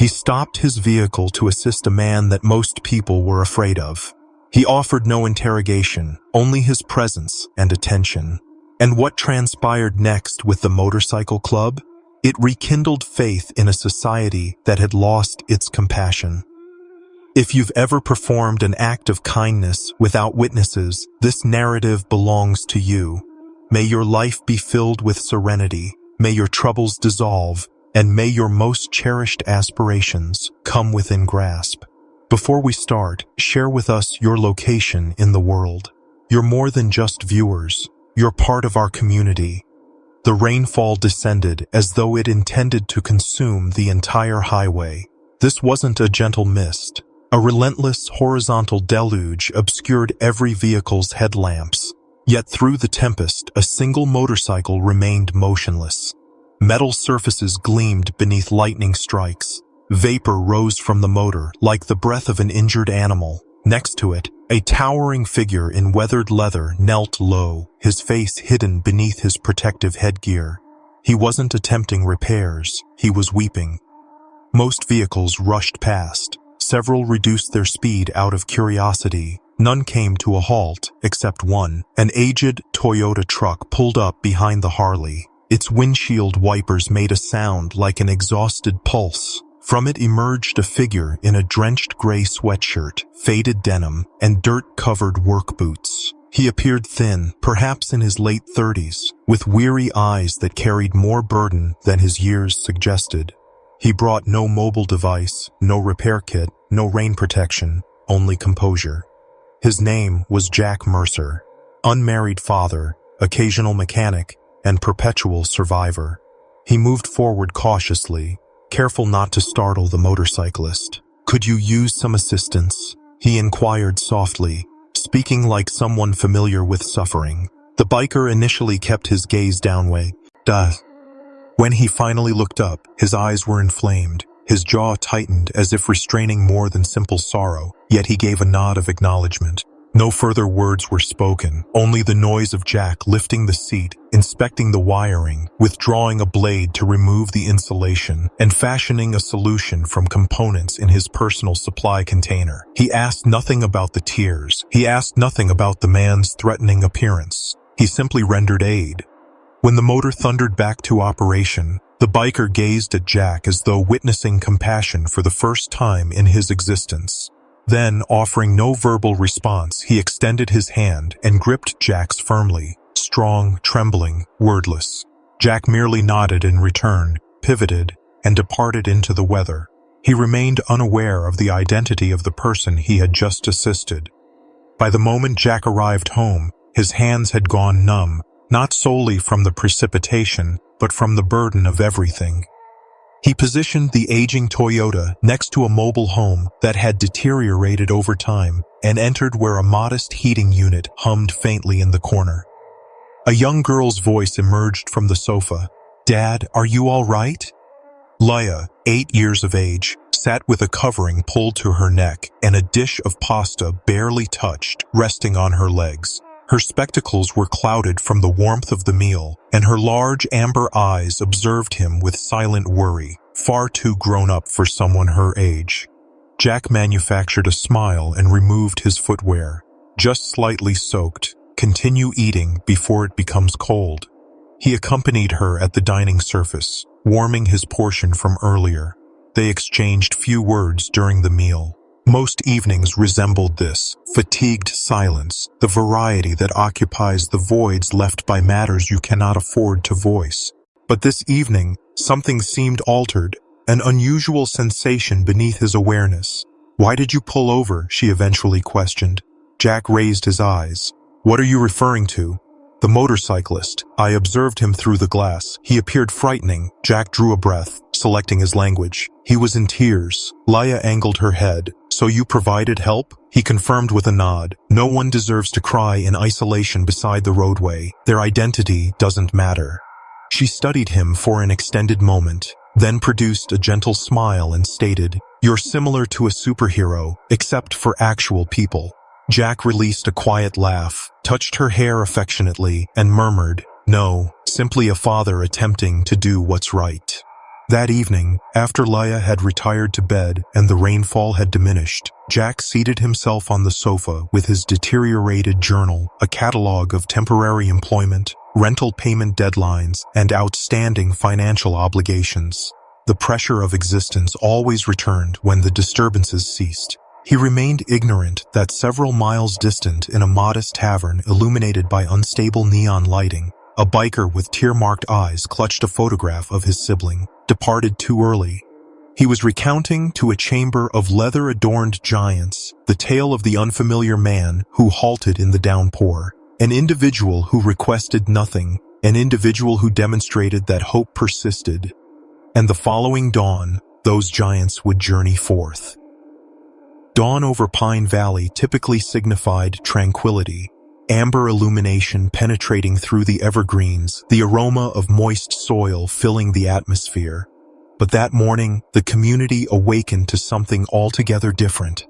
He stopped his vehicle to assist a man that most people were afraid of. He offered no interrogation, only his presence and attention. And what transpired next with the motorcycle club? It rekindled faith in a society that had lost its compassion. If you've ever performed an act of kindness without witnesses, this narrative belongs to you. May your life be filled with serenity, may your troubles dissolve, and may your most cherished aspirations come within grasp. Before we start, share with us your location in the world. You're more than just viewers. You're part of our community. The rainfall descended as though it intended to consume the entire highway. This wasn't a gentle mist. A relentless horizontal deluge obscured every vehicle's headlamps. Yet through the tempest, a single motorcycle remained motionless. Metal surfaces gleamed beneath lightning strikes. Vapor rose from the motor like the breath of an injured animal. Next to it, a towering figure in weathered leather knelt low, his face hidden beneath his protective headgear. He wasn't attempting repairs, he was weeping. Most vehicles rushed past. Several reduced their speed out of curiosity. None came to a halt, except one. An aged Toyota truck pulled up behind the Harley. Its windshield wipers made a sound like an exhausted pulse. From it emerged a figure in a drenched gray sweatshirt, faded denim, and dirt-covered work boots. He appeared thin, perhaps in his late 30s, with weary eyes that carried more burden than his years suggested. He brought no mobile device, no repair kit, no rain protection, only composure. His name was Jack Mercer, unmarried father, occasional mechanic, and perpetual survivor. He moved forward cautiously, careful not to startle the motorcyclist. "Could you use some assistance?" he inquired softly, speaking like someone familiar with suffering. The biker initially kept his gaze downward. When he finally looked up, his eyes were inflamed. His jaw tightened as if restraining more than simple sorrow, yet he gave a nod of acknowledgement. No further words were spoken, only the noise of Jack lifting the seat, inspecting the wiring, withdrawing a blade to remove the insulation, and fashioning a solution from components in his personal supply container. He asked nothing about the tears. He asked nothing about the man's threatening appearance. He simply rendered aid. When the motor thundered back to operation, the biker gazed at Jack as though witnessing compassion for the first time in his existence. Then, offering no verbal response, he extended his hand and gripped Jack's firmly, strong, trembling, wordless. Jack merely nodded in return, pivoted, and departed into the weather. He remained unaware of the identity of the person he had just assisted. By the moment Jack arrived home, his hands had gone numb, not solely from the precipitation, but from the burden of everything. He positioned the aging Toyota next to a mobile home that had deteriorated over time and entered where a modest heating unit hummed faintly in the corner. A young girl's voice emerged from the sofa. "Dad, are you all right?" Leia, 8 years of age, sat with a covering pulled to her neck and a dish of pasta barely touched, resting on her legs. Her spectacles were clouded from the warmth of the meal, and her large amber eyes observed him with silent worry, far too grown up for someone her age. Jack manufactured a smile and removed his footwear. "Just slightly soaked. Continue eating before it becomes cold." He accompanied her at the dining surface, warming his portion from earlier. They exchanged few words during the meal. Most evenings resembled this, fatigued silence, the variety that occupies the voids left by matters you cannot afford to voice. But this evening, something seemed altered, an unusual sensation beneath his awareness. "Why did you pull over?" she eventually questioned. Jack raised his eyes. "What are you referring to?" "The motorcyclist. I observed him through the glass. He appeared frightening." Jack drew a breath, selecting his language. "He was in tears." Leia angled her head. "So you provided help?" He confirmed with a nod. "No one deserves to cry in isolation beside the roadway. Their identity doesn't matter." She studied him for an extended moment, then produced a gentle smile and stated, "You're similar to a superhero, except for actual people." Jack released a quiet laugh, touched her hair affectionately, and murmured, "No, simply a father attempting to do what's right." That evening, after Leia had retired to bed and the rainfall had diminished, Jack seated himself on the sofa with his deteriorated journal, a catalog of temporary employment, rental payment deadlines, and outstanding financial obligations. The pressure of existence always returned when the disturbances ceased. He remained ignorant that several miles distant in a modest tavern illuminated by unstable neon lighting, a biker with tear-marked eyes clutched a photograph of his sibling, departed too early. He was recounting to a chamber of leather-adorned giants the tale of the unfamiliar man who halted in the downpour, an individual who requested nothing, an individual who demonstrated that hope persisted. And the following dawn, those giants would journey forth. Dawn over Pine Valley typically signified tranquility, amber illumination penetrating through the evergreens, the aroma of moist soil filling the atmosphere. But that morning, the community awakened to something altogether different.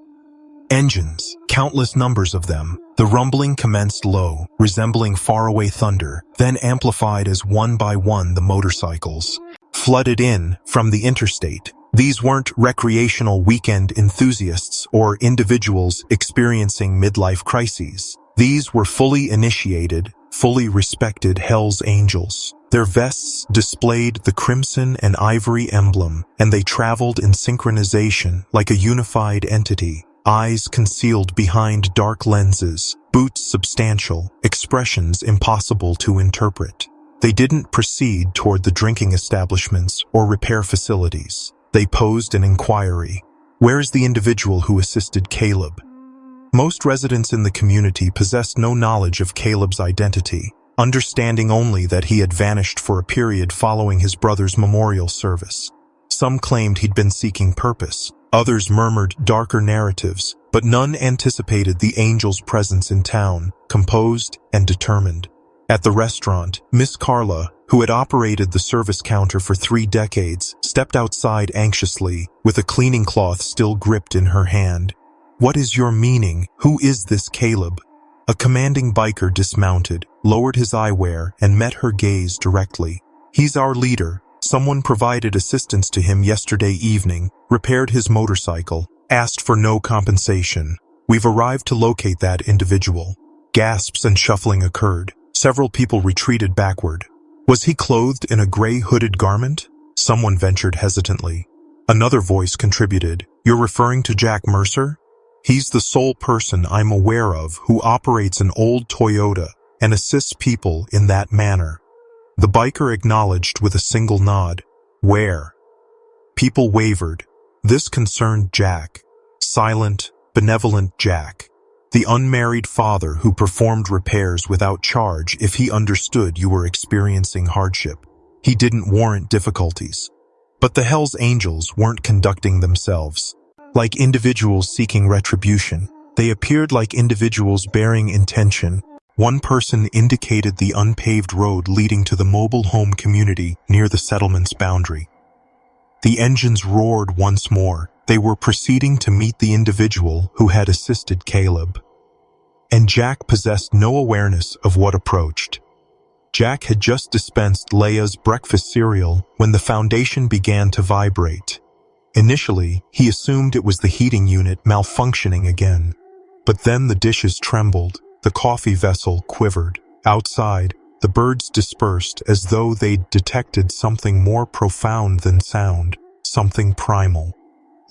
Engines, countless numbers of them. The rumbling commenced low, resembling faraway thunder, then amplified as one by one the motorcycles flooded in from the interstate. These weren't recreational weekend enthusiasts or individuals experiencing midlife crises. These were fully initiated, fully respected Hell's Angels. Their vests displayed the crimson and ivory emblem, and they traveled in synchronization like a unified entity, eyes concealed behind dark lenses, boots substantial, expressions impossible to interpret. They didn't proceed toward the drinking establishments or repair facilities. They posed an inquiry. Where is the individual who assisted Caleb? Most residents in the community possessed no knowledge of Caleb's identity, understanding only that he had vanished for a period following his brother's memorial service. Some claimed he'd been seeking purpose. Others murmured darker narratives, but none anticipated the angel's presence in town, composed and determined. At the restaurant, Miss Carla, who had operated the service counter for 3 decades, stepped outside anxiously, with a cleaning cloth still gripped in her hand. "What is your meaning? Who is this Caleb?" A commanding biker dismounted, lowered his eyewear, and met her gaze directly. "He's our leader. Someone provided assistance to him yesterday evening, repaired his motorcycle, asked for no compensation. We've arrived to locate that individual." Gasps and shuffling occurred. Several people retreated backward. "Was he clothed in a gray hooded garment?" Someone ventured hesitantly. Another voice contributed, "You're referring to Jack Mercer? He's the sole person I'm aware of who operates an old Toyota and assists people in that manner." The biker acknowledged with a single nod. "Where?" People wavered. This concerned Jack. Silent, benevolent Jack. The unmarried father who performed repairs without charge if he understood you were experiencing hardship. He didn't warrant difficulties. But the Hell's Angels weren't conducting themselves like individuals seeking retribution. They appeared like individuals bearing intention. One person indicated the unpaved road leading to the mobile home community near the settlement's boundary. The engines roared once more. They were proceeding to meet the individual who had assisted Caleb. And Jack possessed no awareness of what approached. Jack had just dispensed Leia's breakfast cereal when the foundation began to vibrate. Initially, he assumed it was the heating unit malfunctioning again. But then the dishes trembled, the coffee vessel quivered. Outside, the birds dispersed as though they'd detected something more profound than sound, something primal.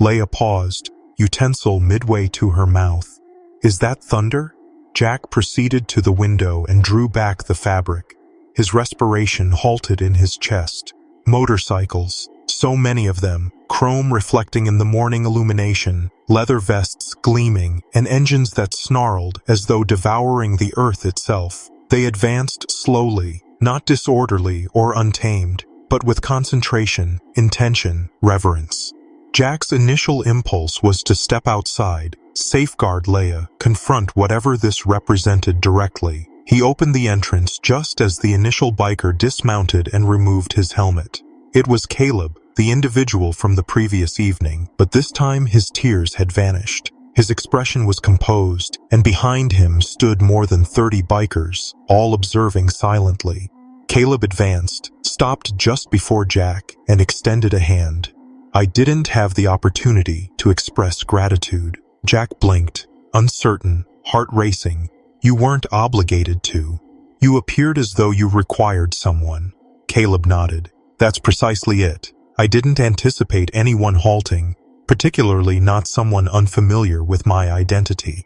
Leia paused, utensil midway to her mouth. "Is that thunder?" Jack proceeded to the window and drew back the fabric. His respiration halted in his chest. Motorcycles, so many of them, chrome reflecting in the morning illumination, leather vests gleaming, and engines that snarled as though devouring the earth itself. They advanced slowly, not disorderly or untamed, but with concentration, intention, reverence. Jack's initial impulse was to step outside, safeguard Leia, confront whatever this represented directly. He opened the entrance just as the initial biker dismounted and removed his helmet. It was Caleb, the individual from the previous evening, but this time his tears had vanished. His expression was composed, and behind him stood more than 30 bikers, all observing silently. Caleb advanced, stopped just before Jack, and extended a hand. I didn't have the opportunity to express gratitude. Jack blinked, uncertain, heart racing. You weren't obligated to. You appeared as though you required someone. Caleb nodded. That's precisely it. I didn't anticipate anyone halting, particularly not someone unfamiliar with my identity.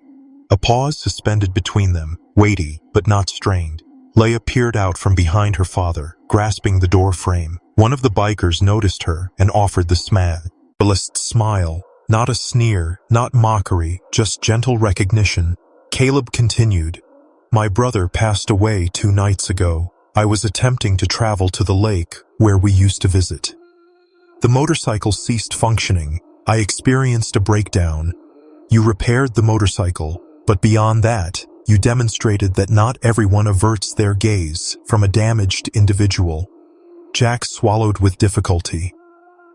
A pause suspended between them, weighty but not strained. Leia peered out from behind her father, grasping the door frame. One of the bikers noticed her and offered the smileless smile. Not a sneer, not mockery, just gentle recognition. Caleb continued. My brother passed away 2 nights ago. I was attempting to travel to the lake where we used to visit. The motorcycle ceased functioning. I experienced a breakdown. You repaired the motorcycle, but beyond that, you demonstrated that not everyone averts their gaze from a damaged individual. Jack swallowed with difficulty.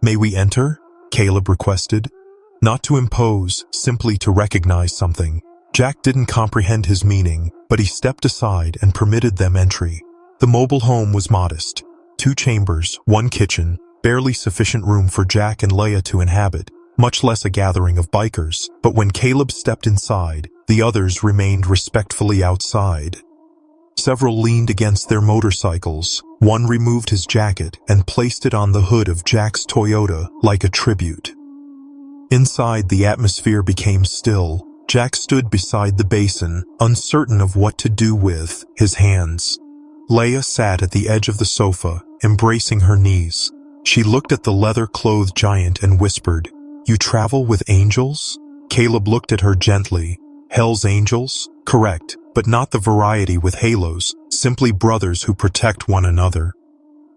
May we enter? Caleb requested. Not to impose, simply to recognize something. Jack didn't comprehend his meaning, but he stepped aside and permitted them entry. The mobile home was modest. 2 chambers, 1 kitchen, barely sufficient room for Jack and Leia to inhabit, much less a gathering of bikers. But when Caleb stepped inside, the others remained respectfully outside. Several leaned against their motorcycles. One removed his jacket and placed it on the hood of Jack's Toyota like a tribute. Inside, the atmosphere became still. Jack stood beside the basin, uncertain of what to do with his hands. Leia sat at the edge of the sofa, embracing her knees. She looked at the leather-clothed giant and whispered, You travel with angels? Caleb looked at her gently. Hell's angels? Correct, but not the variety with halos, simply brothers who protect one another.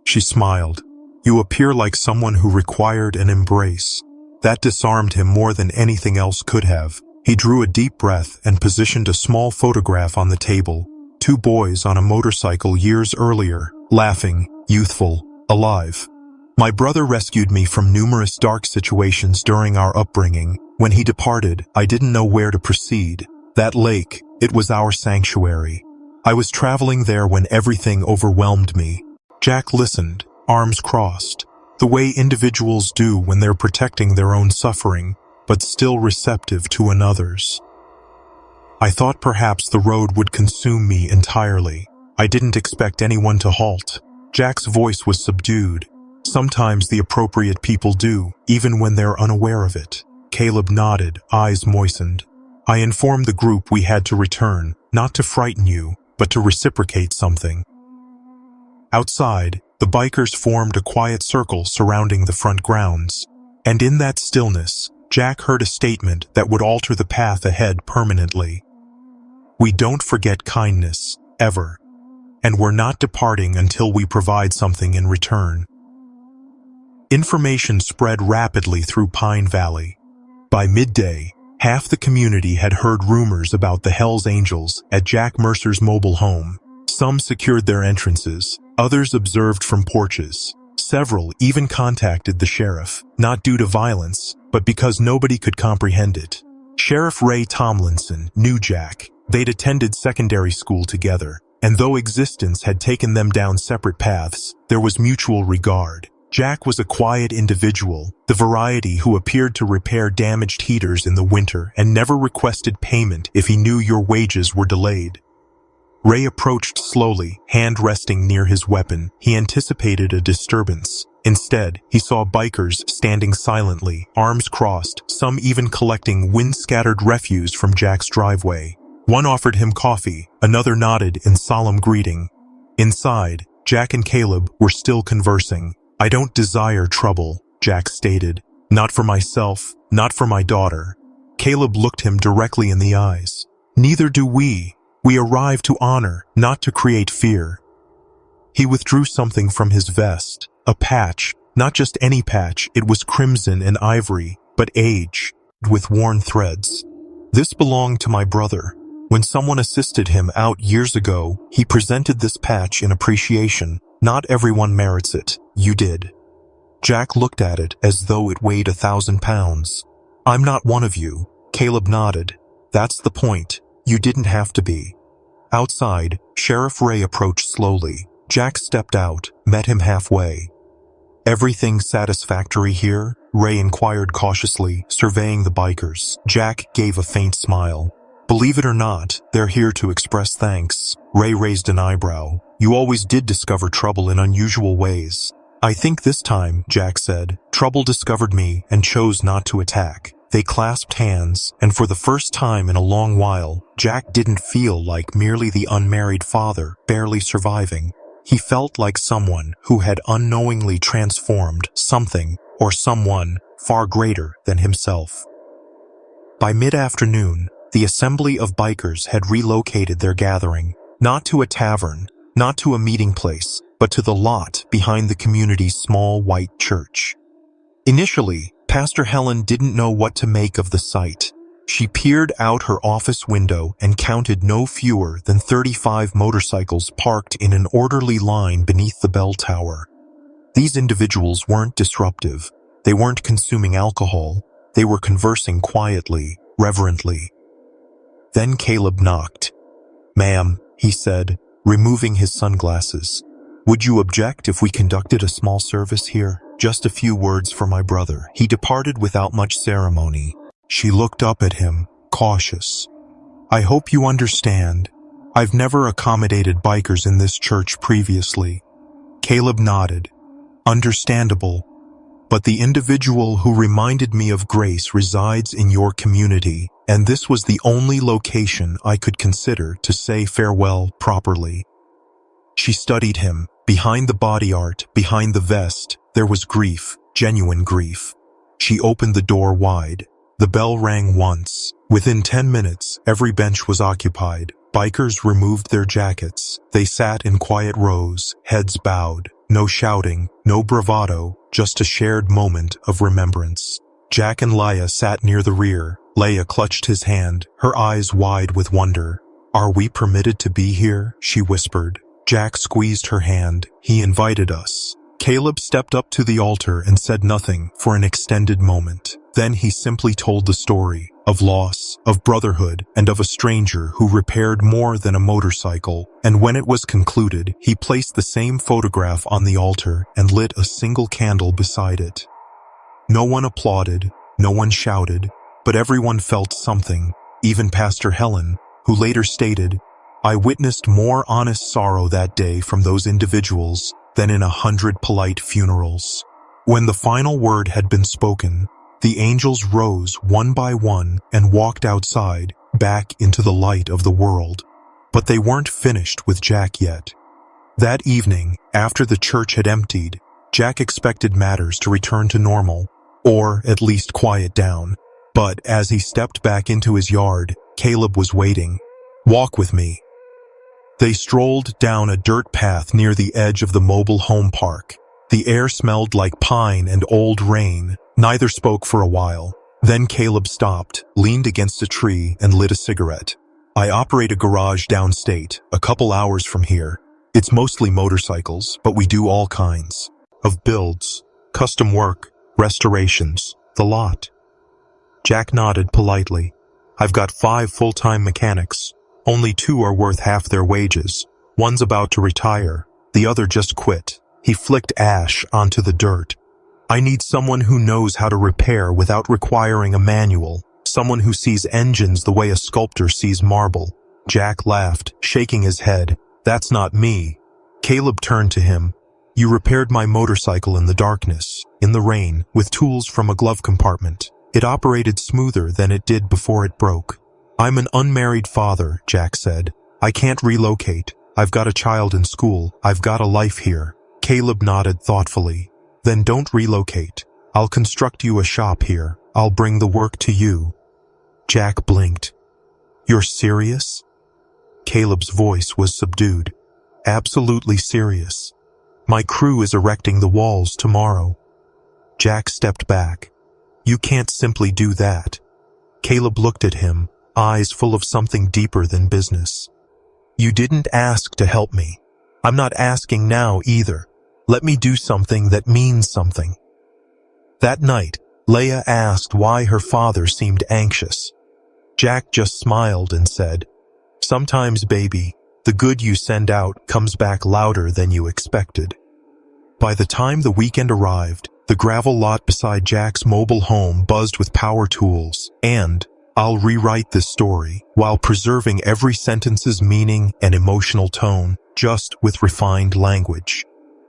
She smiled. You appear like someone who required an embrace. That disarmed him more than anything else could have. He drew a deep breath and positioned a small photograph on the table. 2 boys on a motorcycle years earlier, laughing, youthful, alive. My brother rescued me from numerous dark situations during our upbringing. When he departed, I didn't know where to proceed. That lake, it was our sanctuary. I was traveling there when everything overwhelmed me. Jack listened, arms crossed, the way individuals do when they're protecting their own suffering, but still receptive to another's. I thought perhaps the road would consume me entirely. I didn't expect anyone to halt. Jack's voice was subdued. Sometimes the appropriate people do, even when they're unaware of it. Caleb nodded, eyes moistened. I informed the group we had to return, not to frighten you, but to reciprocate something. Outside, the bikers formed a quiet circle surrounding the front grounds. And in that stillness, Jack heard a statement that would alter the path ahead permanently. We don't forget kindness, ever. And we're not departing until we provide something in return. Information spread rapidly through Pine Valley. By midday, half the community had heard rumors about the Hells Angels at Jack Mercer's mobile home. Some secured their entrances, others observed from porches. Several even contacted the sheriff, not due to violence, but because nobody could comprehend it. Sheriff Ray Tomlinson knew Jack. They'd attended secondary school together, and though existence had taken them down separate paths, there was mutual regard. Jack was a quiet individual, the variety who appeared to repair damaged heaters in the winter and never requested payment if he knew your wages were delayed. Ray approached slowly, hand resting near his weapon. He anticipated a disturbance. Instead, he saw bikers standing silently, arms crossed, some even collecting wind-scattered refuse from Jack's driveway. One offered him coffee, another nodded in solemn greeting. Inside, Jack and Caleb were still conversing. I don't desire trouble, Jack stated. Not for myself, not for my daughter. Caleb looked him directly in the eyes. Neither do we. We arrive to honor, not to create fear. He withdrew something from his vest, a patch, not just any patch, it was crimson and ivory, but aged, with worn threads. This belonged to my brother. When someone assisted him out years ago, he presented this patch in appreciation. Not everyone merits it. You did. Jack looked at it as though it weighed 1,000 pounds. I'm not one of you. Caleb nodded. That's the point. You didn't have to be. Outside, Sheriff Ray approached slowly. Jack stepped out, met him halfway. "Everything satisfactory here?" Ray inquired cautiously, surveying the bikers. Jack gave a faint smile. "Believe it or not, they're here to express thanks." Ray raised an eyebrow. "You always did discover trouble in unusual ways." "I think this time," Jack said, "trouble discovered me and chose not to attack." They clasped hands, and for the first time in a long while, Jack didn't feel like merely the unmarried father, barely surviving. He felt like someone who had unknowingly transformed something or someone far greater than himself. By mid-afternoon, the assembly of bikers had relocated their gathering, not to a tavern, not to a meeting place, but to the lot behind the community's small white church. Initially, Pastor Helen didn't know what to make of the sight. She peered out her office window and counted no fewer than 35 motorcycles parked in an orderly line beneath the bell tower. These individuals weren't disruptive. They weren't consuming alcohol. They were conversing quietly, reverently. Then Caleb knocked. "Ma'am," he said, removing his sunglasses. "Would you object if we conducted a small service here? Just a few words for my brother." He departed without much ceremony. She looked up at him, cautious. "I hope you understand. I've never accommodated bikers in this church previously." Caleb nodded. "Understandable. But the individual who reminded me of Grace resides in your community, and this was the only location I could consider to say farewell properly." She studied him. Behind the body art, behind the vest, there was grief, genuine grief. She opened the door wide. The bell rang once. Within 10 minutes, every bench was occupied. Bikers removed their jackets. They sat in quiet rows, heads bowed. No shouting, no bravado, just a shared moment of remembrance. Jack and Leia sat near the rear. Leia clutched his hand, her eyes wide with wonder. "Are we permitted to be here?" she whispered. Jack squeezed her hand. "He invited us." Caleb stepped up to the altar and said nothing for an extended moment. Then he simply told the story of loss, of brotherhood, and of a stranger who repaired more than a motorcycle. And when it was concluded, he placed the same photograph on the altar and lit a single candle beside it. No one applauded, no one shouted, but everyone felt something, even Pastor Helen, who later stated, "I witnessed more honest sorrow that day from those individuals than in 100 polite funerals." When the final word had been spoken, the angels rose one by one and walked outside, back into the light of the world. But they weren't finished with Jack yet. That evening, after the church had emptied, Jack expected matters to return to normal, or at least quiet down. But as he stepped back into his yard, Caleb was waiting. "Walk with me." They strolled down a dirt path near the edge of the mobile home park. The air smelled like pine and old rain. Neither spoke for a while. Then Caleb stopped, leaned against a tree, and lit a cigarette. "I operate a garage downstate, a couple hours from here. It's mostly motorcycles, but we do all kinds of builds, custom work, restorations, the lot." Jack nodded politely. "I've got 5 full-time mechanics. Only 2 are worth half their wages. One's about to retire. The other just quit." He flicked ash onto the dirt. "I need someone who knows how to repair without requiring a manual. Someone who sees engines the way a sculptor sees marble." Jack laughed, shaking his head. "That's not me." Caleb turned to him. "You repaired my motorcycle in the darkness, in the rain, with tools from a glove compartment. It operated smoother than it did before it broke." "I'm an unmarried father," Jack said. "I can't relocate. I've got a child in school. I've got a life here." Caleb nodded thoughtfully. "Then don't relocate. I'll construct you a shop here. I'll bring the work to you." Jack blinked. "You're serious?" Caleb's voice was subdued. "Absolutely serious. My crew is erecting the walls tomorrow." Jack stepped back. "You can't simply do that." Caleb looked at him, eyes full of something deeper than business. "You didn't ask to help me. I'm not asking now either. Let me do something that means something." That night, Leia asked why her father seemed anxious. Jack just smiled and said, "Sometimes, baby, The good you send out comes back louder than you expected. By the time the weekend arrived, the gravel lot beside Jack's mobile home buzzed with power tools, and I'll rewrite this story while preserving every sentence's meaning and emotional tone, just with refined language.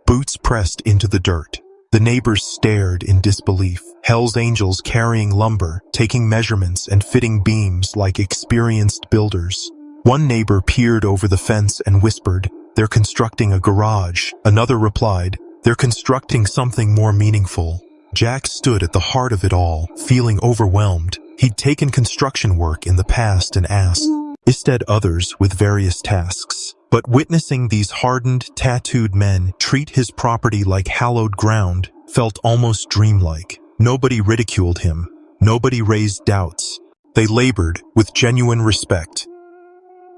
Boots pressed into the dirt. The neighbors stared in disbelief. Hell's Angels carrying lumber, taking measurements and fitting beams like experienced builders. One neighbor peered over the fence and whispered, "They're constructing a garage." Another replied, "They're constructing something more meaningful." Jack stood at the heart of it all, feeling overwhelmed. He'd taken construction work in the past and assisted others with various tasks. But witnessing these hardened, tattooed men treat his property like hallowed ground felt almost dreamlike. Nobody ridiculed him. Nobody raised doubts. They labored with genuine respect.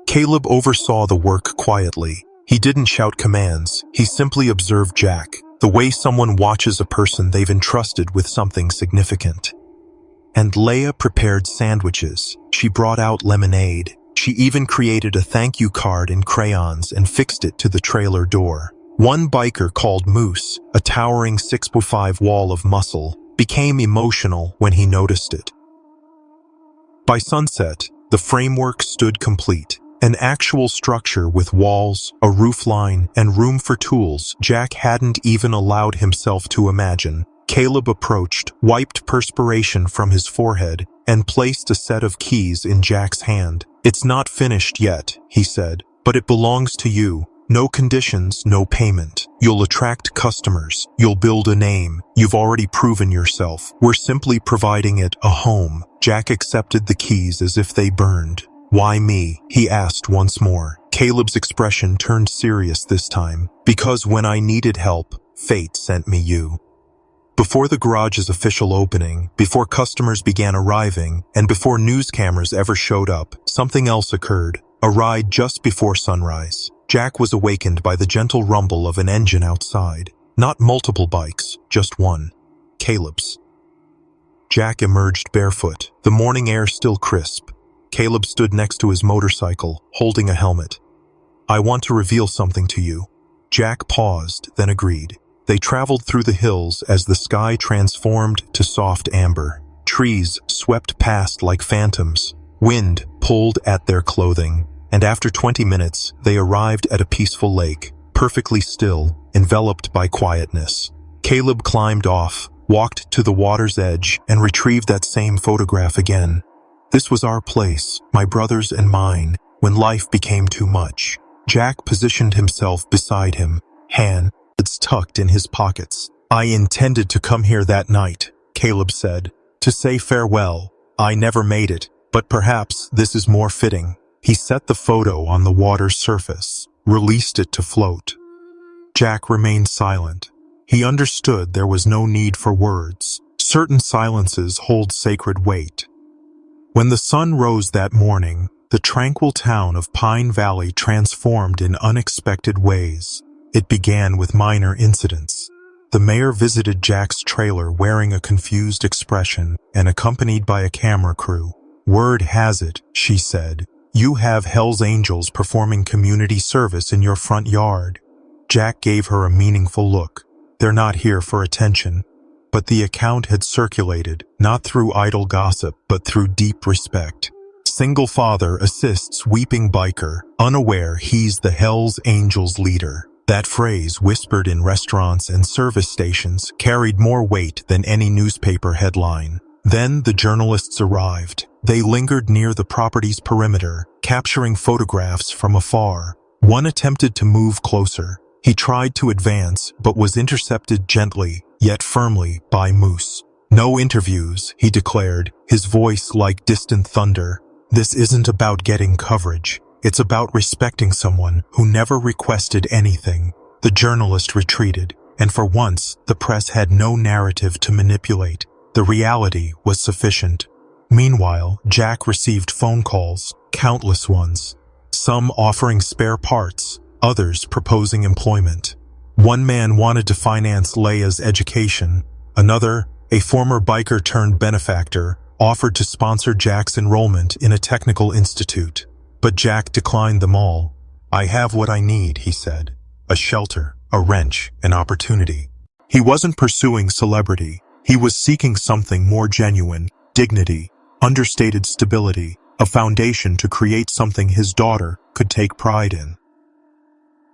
Caleb oversaw the work quietly. He didn't shout commands. He simply observed Jack, the way someone watches a person they've entrusted with something significant. And Leia prepared sandwiches. She brought out lemonade. She even created a thank you card in crayons and fixed it to the trailer door. One biker called Moose, a towering 6'5" wall of muscle, became emotional when he noticed it. By sunset, the framework stood complete. An actual structure with walls, a roofline, and room for tools Jack hadn't even allowed himself to imagine. Caleb approached, wiped perspiration from his forehead, and placed a set of keys in Jack's hand. "It's not finished yet," he said, "but it belongs to you. No conditions, no payment. You'll attract customers. You'll build a name. You've already proven yourself. We're simply providing it a home." Jack accepted the keys as if they burned. "Why me?" he asked once more. Caleb's expression turned serious this time. "Because when I needed help, fate sent me you." Before the garage's official opening, before customers began arriving, and before news cameras ever showed up, something else occurred. A ride just before sunrise. Jack was awakened by the gentle rumble of an engine outside. Not multiple bikes, just one. Caleb's. Jack emerged barefoot, the morning air still crisp. Caleb stood next to his motorcycle, holding a helmet. "I want to reveal something to you." Jack paused, then agreed. They traveled through the hills as the sky transformed to soft amber. Trees swept past like phantoms. Wind pulled at their clothing. And after 20 minutes, they arrived at a peaceful lake, perfectly still, enveloped by quietness. Caleb climbed off, walked to the water's edge, and retrieved that same photograph again. "This was our place, my brother's and mine, when life became too much." Jack positioned himself beside him, hands tucked in his pockets. "I intended to come here that night," Caleb said, "to say farewell. I never made it, but perhaps this is more fitting." He set the photo on the water's surface, released it to float. Jack remained silent. He understood there was no need for words. Certain silences hold sacred weight. When the sun rose that morning, the tranquil town of Pine Valley transformed in unexpected ways. It began with minor incidents. The mayor visited Jack's trailer wearing a confused expression and accompanied by a camera crew. "Word has it," she said, "you have Hell's Angels performing community service in your front yard." Jack gave her a meaningful look. "They're not here for attention." But the account had circulated, not through idle gossip, but through deep respect. Single father assists weeping biker, unaware he's the Hell's Angels leader. That phrase, whispered in restaurants and service stations, carried more weight than any newspaper headline. Then the journalists arrived. They lingered near the property's perimeter, capturing photographs from afar. One attempted to move closer. He tried to advance, but was intercepted gently, yet firmly, by Moose. "No interviews," he declared, his voice like distant thunder. "This isn't about getting coverage. It's about respecting someone who never requested anything." The journalist retreated, and for once, the press had no narrative to manipulate. The reality was sufficient. Meanwhile, Jack received phone calls, countless ones. Some offering spare parts, others proposing employment. One man wanted to finance Leia's education. Another, a former biker turned benefactor, offered to sponsor Jack's enrollment in a technical institute. But Jack declined them all. I have what I need, he said. A shelter, a wrench, an opportunity. He wasn't pursuing celebrity. He was seeking something more genuine, dignity, understated stability, a foundation to create something his daughter could take pride in.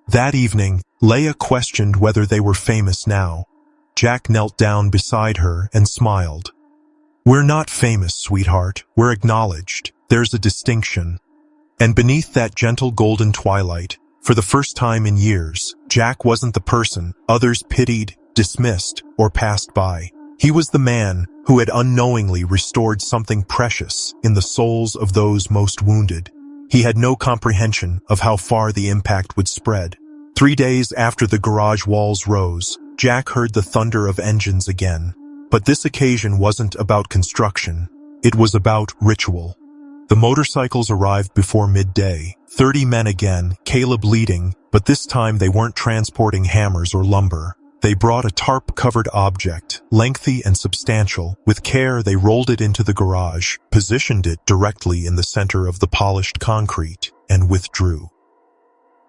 That evening, Leia questioned whether they were famous now. Jack knelt down beside her and smiled. We're not famous, sweetheart. We're acknowledged. There's a distinction. And beneath that gentle golden twilight, for the first time in years, Jack wasn't the person others pitied, dismissed, or passed by. He was the man who had unknowingly restored something precious in the souls of those most wounded. He had no comprehension of how far the impact would spread. 3 days after the garage walls rose, Jack heard the thunder of engines again. But this occasion wasn't about construction. It was about ritual. The motorcycles arrived before midday. 30 men again, Caleb leading, but this time they weren't transporting hammers or lumber. They brought a tarp-covered object, lengthy and substantial. With care, they rolled it into the garage, positioned it directly in the center of the polished concrete, and withdrew.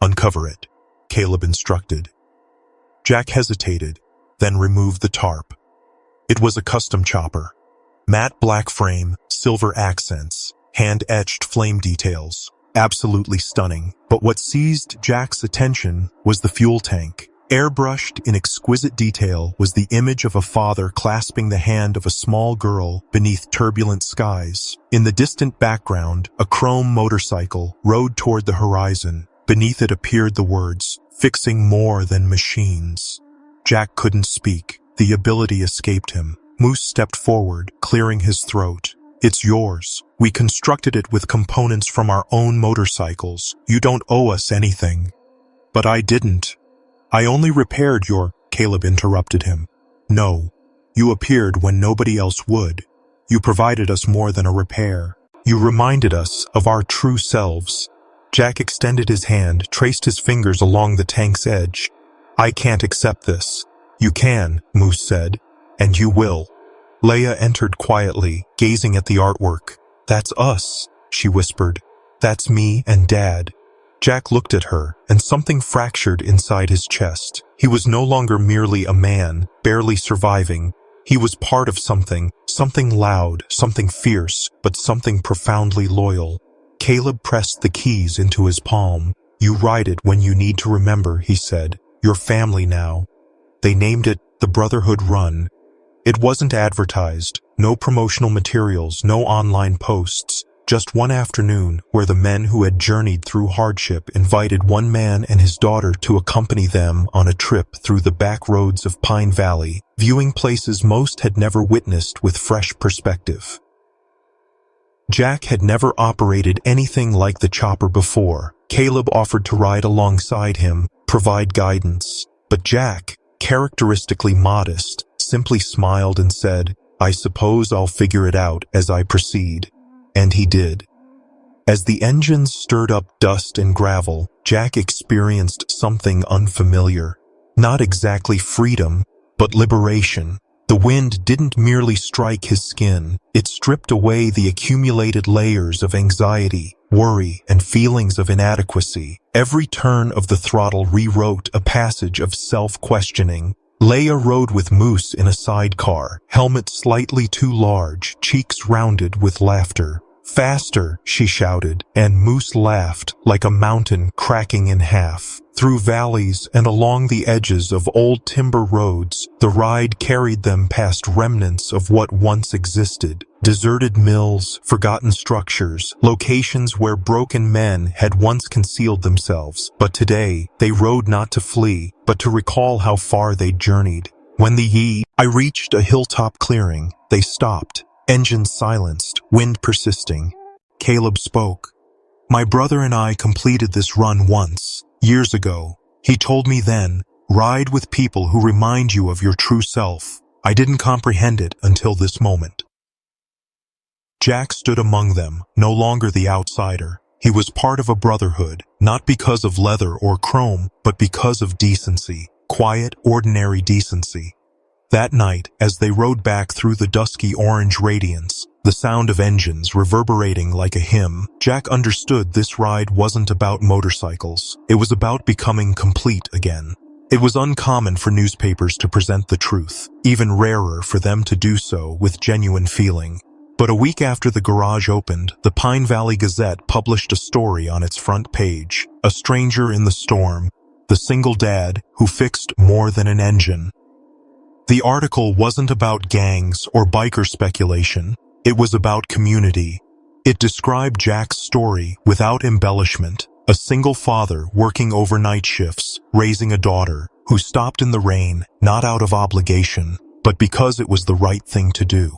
Uncover it, Caleb instructed. Jack hesitated, then removed the tarp. It was a custom chopper. Matte black frame, silver accents, hand-etched flame details. Absolutely stunning. But what seized Jack's attention was the fuel tank. Airbrushed in exquisite detail was the image of a father clasping the hand of a small girl beneath turbulent skies. In the distant background, a chrome motorcycle rode toward the horizon. Beneath it appeared the words, "Fixing more than machines." Jack couldn't speak. The ability escaped him. Moose stepped forward, clearing his throat. It's yours. We constructed it with components from our own motorcycles. You don't owe us anything. But I didn't. I only repaired your... Caleb interrupted him. No. You appeared when nobody else would. You provided us more than a repair. You reminded us of our true selves. Jack extended his hand, traced his fingers along the tank's edge. I can't accept this. You can, Moose said. And you will. Leia entered quietly, gazing at the artwork. That's us, she whispered. That's me and Dad. Jack looked at her, and something fractured inside his chest. He was no longer merely a man, barely surviving. He was part of something loud, something fierce, but something profoundly loyal. Caleb pressed the keys into his palm. You ride it when you need to remember, he said. Your family now. They named it the Brotherhood Run. It wasn't advertised, no promotional materials, no online posts, just one afternoon where the men who had journeyed through hardship invited one man and his daughter to accompany them on a trip through the back roads of Pine Valley, viewing places most had never witnessed with fresh perspective. Jack had never operated anything like the chopper before. Caleb offered to ride alongside him, provide guidance, but Jack, characteristically modest, simply smiled and said, I suppose I'll figure it out as I proceed. And he did. As the engines stirred up dust and gravel, Jack experienced something unfamiliar. Not exactly freedom, but liberation. The wind didn't merely strike his skin, it stripped away the accumulated layers of anxiety, worry, and feelings of inadequacy. Every turn of the throttle rewrote a passage of self-questioning. Leia rode with Moose in a sidecar, helmet slightly too large, cheeks rounded with laughter. Faster, she shouted, and Moose laughed like a mountain cracking in half. Through valleys and along the edges of old timber roads, the ride carried them past remnants of what once existed. Deserted mills, forgotten structures, locations where broken men had once concealed themselves. But today, they rode not to flee, but to recall how far they'd journeyed. When I reached a hilltop clearing, they stopped. Engines silenced, wind persisting. Caleb spoke. My brother and I completed this run once, years ago. He told me then, ride with people who remind you of your true self. I didn't comprehend it until this moment. Jack stood among them, no longer the outsider. He was part of a brotherhood, not because of leather or chrome, but because of decency, quiet, ordinary decency. That night, as they rode back through the dusky orange radiance, the sound of engines reverberating like a hymn. Jack understood this ride wasn't about motorcycles. It was about becoming complete again. It was uncommon for newspapers to present the truth, even rarer for them to do so with genuine feeling. But a week after the garage opened, the Pine Valley Gazette published a story on its front page. A stranger in the storm, the single dad who fixed more than an engine. The article wasn't about gangs or biker speculation. It was about community. It described Jack's story without embellishment. A single father working overnight shifts, raising a daughter, who stopped in the rain, not out of obligation, but because it was the right thing to do.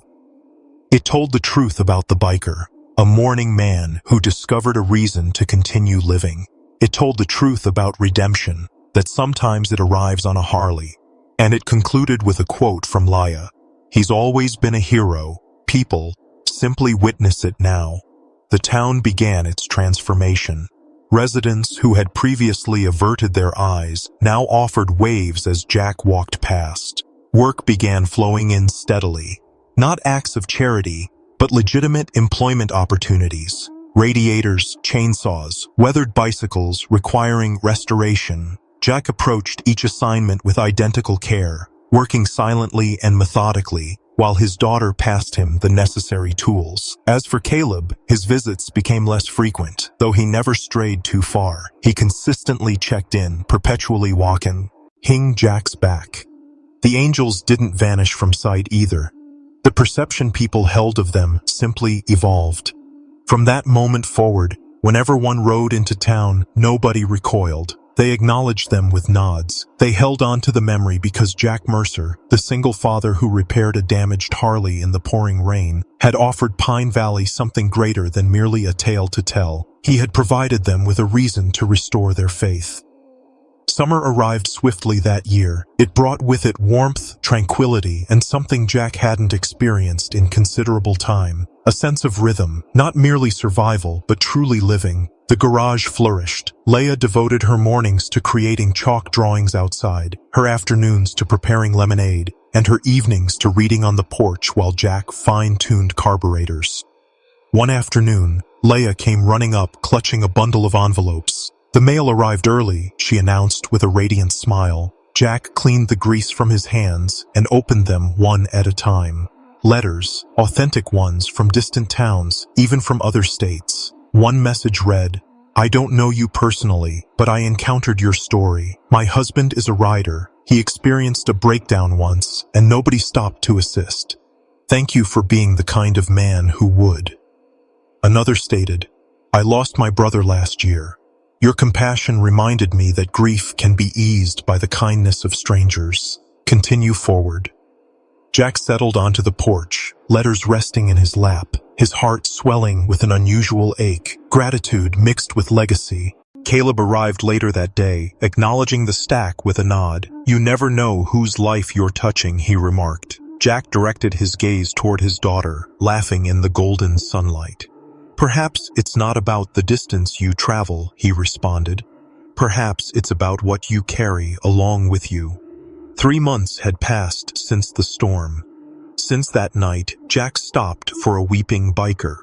It told the truth about the biker, a mourning man who discovered a reason to continue living. It told the truth about redemption, that sometimes it arrives on a Harley. And it concluded with a quote from Laya. He's always been a hero. People, simply witness it now. The town began its transformation. Residents who had previously averted their eyes now offered waves as Jack walked past. Work began flowing in steadily. Not acts of charity, but legitimate employment opportunities. Radiators, chainsaws, weathered bicycles requiring restoration. Jack approached each assignment with identical care, working silently and methodically, while his daughter passed him the necessary tools. As for Caleb, his visits became less frequent, though he never strayed too far. He consistently checked in, perpetually walking Jack's back. The angels didn't vanish from sight either. The perception people held of them simply evolved. From that moment forward, whenever one rode into town, nobody recoiled. They acknowledged them with nods. They held on to the memory because Jack Mercer, the single father who repaired a damaged Harley in the pouring rain, had offered Pine Valley something greater than merely a tale to tell. He had provided them with a reason to restore their faith. Summer arrived swiftly that year. It brought with it warmth, tranquility, and something Jack hadn't experienced in considerable time. A sense of rhythm, not merely survival, but truly living. The garage flourished. Leia devoted her mornings to creating chalk drawings outside, her afternoons to preparing lemonade, and her evenings to reading on the porch while Jack fine-tuned carburetors. One afternoon, Leia came running up, clutching a bundle of envelopes. The mail arrived early, she announced with a radiant smile. Jack cleaned the grease from his hands and opened them one at a time. Letters, authentic ones from distant towns, even from other states. One message read, "I don't know you personally, but I encountered your story. My husband is a rider. He experienced a breakdown once, and nobody stopped to assist. Thank you for being the kind of man who would." Another stated, "I lost my brother last year. Your compassion reminded me that grief can be eased by the kindness of strangers. Continue forward." Jack settled onto the porch, letters resting in his lap, his heart swelling with an unusual ache, gratitude mixed with legacy. Caleb arrived later that day, acknowledging the stack with a nod. "You never know whose life you're touching," he remarked. Jack directed his gaze toward his daughter, laughing in the golden sunlight. "Perhaps it's not about the distance you travel," he responded. "Perhaps it's about what you carry along with you." 3 months had passed since the storm. Since that night, Jack stopped for a weeping biker.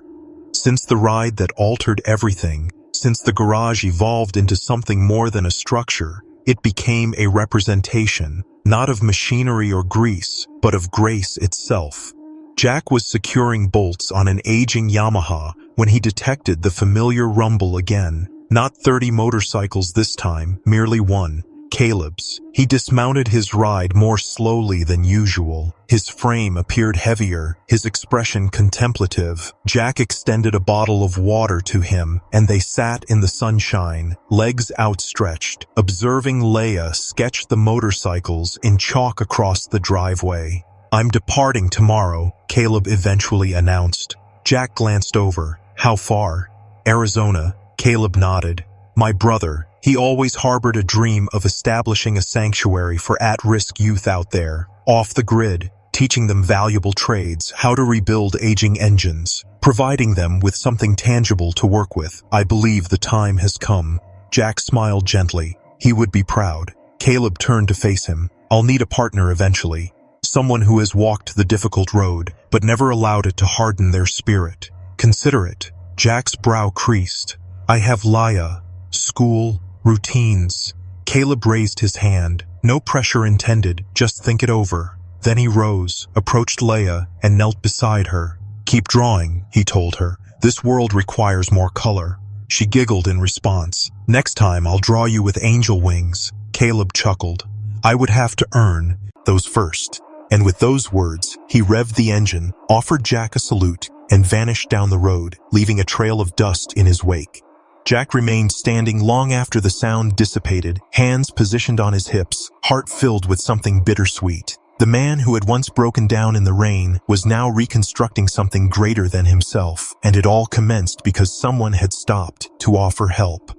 Since the ride that altered everything, since the garage evolved into something more than a structure, it became a representation, not of machinery or grease, but of grace itself. Jack was securing bolts on an aging Yamaha when he detected the familiar rumble again. Not 30 motorcycles this time, merely one, Caleb's. He dismounted his ride more slowly than usual. His frame appeared heavier, his expression contemplative. Jack extended a bottle of water to him, and they sat in the sunshine, legs outstretched, observing Leia sketch the motorcycles in chalk across the driveway. "I'm departing tomorrow," Caleb eventually announced. Jack glanced over. "How far?" "Arizona." Caleb nodded. "My brother, he always harbored a dream of establishing a sanctuary for at-risk youth out there, off the grid, teaching them valuable trades, how to rebuild aging engines, providing them with something tangible to work with. I believe the time has come." Jack smiled gently. He would be proud. Caleb turned to face him. "I'll need a partner eventually. Someone who has walked the difficult road, but never allowed it to harden their spirit. Consider it. Jack's brow creased. I have Leia, school, routines. Caleb raised his hand. No pressure intended, just think it over. Then he rose, approached Leia, and knelt beside her. Keep drawing, he told her. This world requires more color. She giggled in response. Next time I'll draw you with angel wings. Caleb chuckled. I would have to earn those first. And with those words, he revved the engine, offered Jack a salute, and vanished down the road, leaving a trail of dust in his wake. Jack remained standing long after the sound dissipated, hands positioned on his hips, heart filled with something bittersweet. The man who had once broken down in the rain was now reconstructing something greater than himself, and it all commenced because someone had stopped to offer help.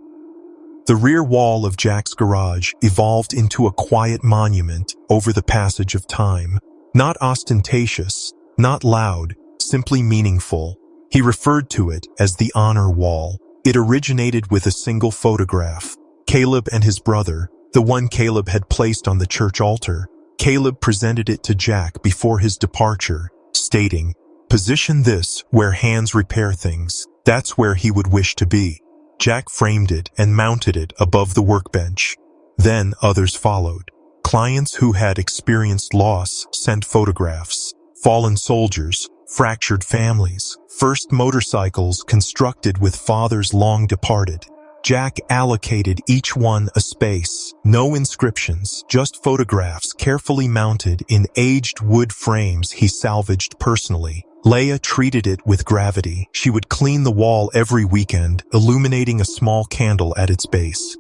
The rear wall of Jack's garage evolved into a quiet monument over the passage of time. Not ostentatious, not loud, simply meaningful. He referred to it as the honor wall. It originated with a single photograph. Caleb and his brother, the one Caleb had placed on the church altar. Caleb presented it to Jack before his departure, stating, "Position this where hands repair things. That's where he would wish to be." Jack framed it and mounted it above the workbench. Then others followed. Clients who had experienced loss sent photographs. Fallen soldiers, fractured families, first motorcycles constructed with fathers long departed. Jack allocated each one a space. No inscriptions, just photographs carefully mounted in aged wood frames he salvaged personally. Leia treated it with gravity. She would clean the wall every weekend, illuminating a small candle at its base.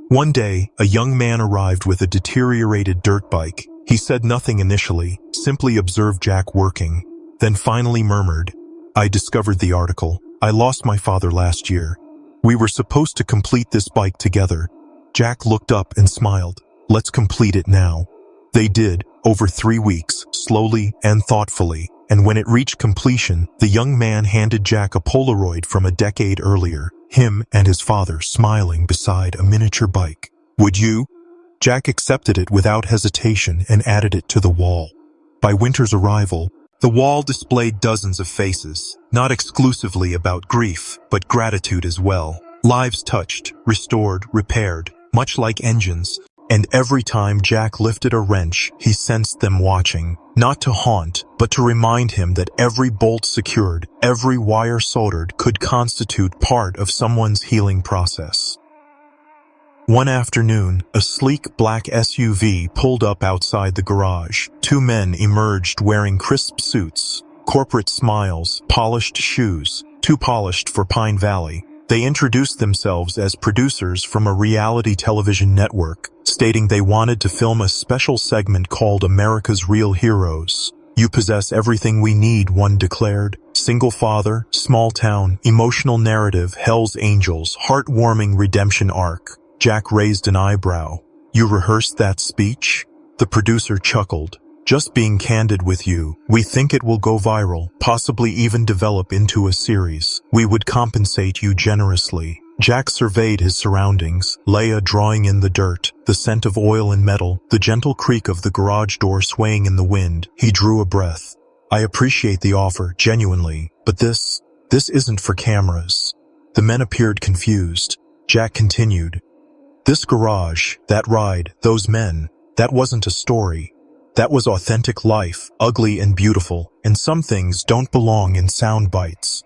One day, a young man arrived with a deteriorated dirt bike. He said nothing initially, simply observed Jack working, then finally murmured, "I discovered the article. I lost my father last year. We were supposed to complete this bike together." Jack looked up and smiled. "Let's complete it now." They did, over 3 weeks, slowly and thoughtfully. And when it reached completion, the young man handed Jack a Polaroid from a decade earlier, him and his father smiling beside a miniature bike. "Would you?" Jack accepted it without hesitation and added it to the wall. By winter's arrival, the wall displayed dozens of faces, not exclusively about grief, but gratitude as well. Lives touched, restored, repaired, much like engines. And every time Jack lifted a wrench, he sensed them watching, not to haunt, but to remind him that every bolt secured, every wire soldered could constitute part of someone's healing process. One afternoon, a sleek black SUV pulled up outside the garage. 2 men emerged wearing crisp suits, corporate smiles, polished shoes, too polished for Pine Valley. They introduced themselves as producers from a reality television network, stating they wanted to film a special segment called America's Real Heroes. "You possess everything we need," one declared. Single father, small town, emotional narrative, Hell's Angels, heartwarming redemption arc. Jack raised an eyebrow. "You rehearsed that speech?" The producer chuckled. "Just being candid with you, we think it will go viral, possibly even develop into a series. We would compensate you generously." Jack surveyed his surroundings, Leia drawing in the dirt, the scent of oil and metal, the gentle creak of the garage door swaying in the wind. He drew a breath. "I appreciate the offer, genuinely, but this isn't for cameras." The men appeared confused. Jack continued, "This garage, that ride, those men, that wasn't a story. That was authentic life, ugly and beautiful, and some things don't belong in sound bites."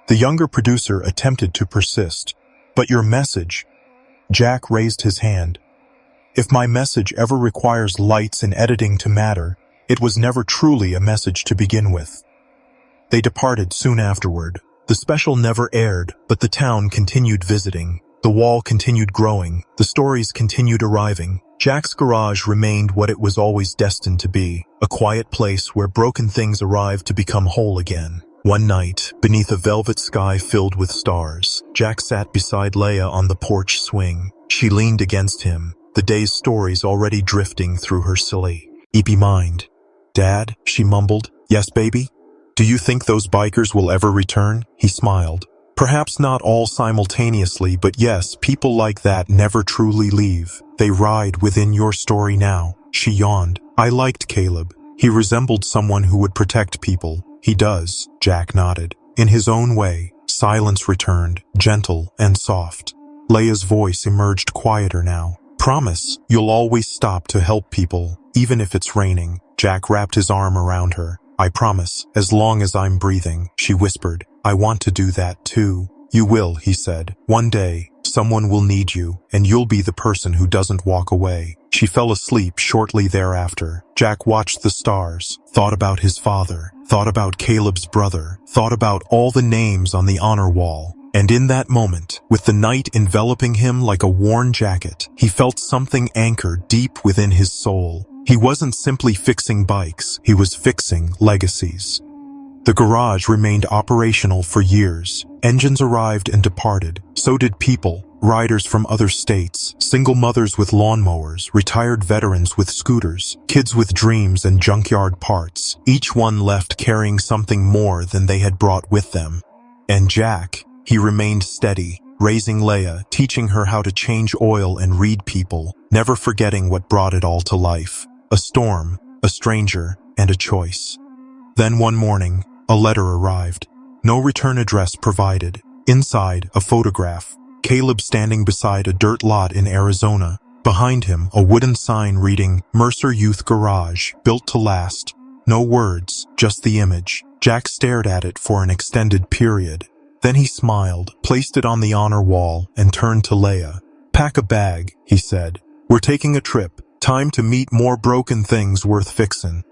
The younger producer attempted to persist. "But your message..." Jack raised his hand. "If my message ever requires lights and editing to matter, it was never truly a message to begin with." They departed soon afterward. The special never aired, but the town continued visiting. The wall continued growing. The stories continued arriving. Jack's garage remained what it was always destined to be, a quiet place where broken things arrived to become whole again. One night, beneath a velvet sky filled with stars, Jack sat beside Leia on the porch swing. She leaned against him, the day's stories already drifting through her silly, eepy mind. "Dad," she mumbled. "Yes, baby?" "Do you think those bikers will ever return?" He smiled. "Perhaps not all simultaneously, but yes, people like that never truly leave. They ride within your story now." She yawned. "I liked Caleb. He resembled someone who would protect people. He does, Jack nodded. In his own way, silence returned, gentle and soft. Leia's voice emerged quieter now. Promise, you'll always stop to help people, even if it's raining. Jack wrapped his arm around her. I promise, as long as I'm breathing, she whispered. I want to do that too. You will, he said. One day, someone will need you, and you'll be the person who doesn't walk away. She fell asleep shortly thereafter. Jack watched the stars, thought about his father, thought about Caleb's brother, thought about all the names on the honor wall. And in that moment, with the night enveloping him like a worn jacket, he felt something anchor deep within his soul. He wasn't simply fixing bikes, he was fixing legacies. The garage remained operational for years. Engines arrived and departed. So did people, riders from other states, single mothers with lawnmowers, retired veterans with scooters, kids with dreams and junkyard parts. Each one left carrying something more than they had brought with them. And Jack, he remained steady, raising Leia, teaching her how to change oil and read people, never forgetting what brought it all to life. A storm, a stranger, and a choice. Then one morning, a letter arrived. No return address provided. Inside, a photograph. Caleb standing beside a dirt lot in Arizona. Behind him, a wooden sign reading, Mercer Youth Garage, built to last. No words, just the image. Jack stared at it for an extended period. Then he smiled, placed it on the honor wall, and turned to Leia. Pack a bag, he said. We're taking a trip. Time to meet more broken things worth fixin'.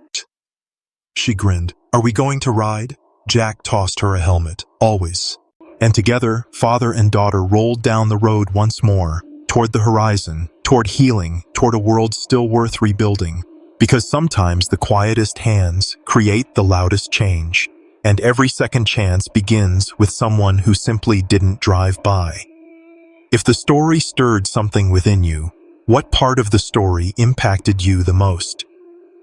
She grinned. Are we going to ride? Jack tossed her a helmet. Always. And together, father and daughter rolled down the road once more, toward the horizon, toward healing, toward a world still worth rebuilding. Because sometimes the quietest hands create the loudest change. And every second chance begins with someone who simply didn't drive by. If the story stirred something within you, what part of the story impacted you the most?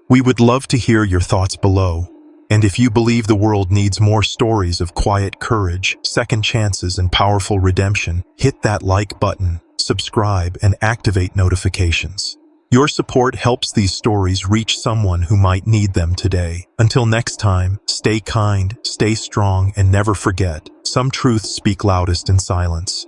We would love to hear your thoughts below. And if you believe the world needs more stories of quiet courage, second chances, and powerful redemption, hit that like button, subscribe, and activate notifications. Your support helps these stories reach someone who might need them today. Until next time, stay kind, stay strong, and never forget, some truths speak loudest in silence.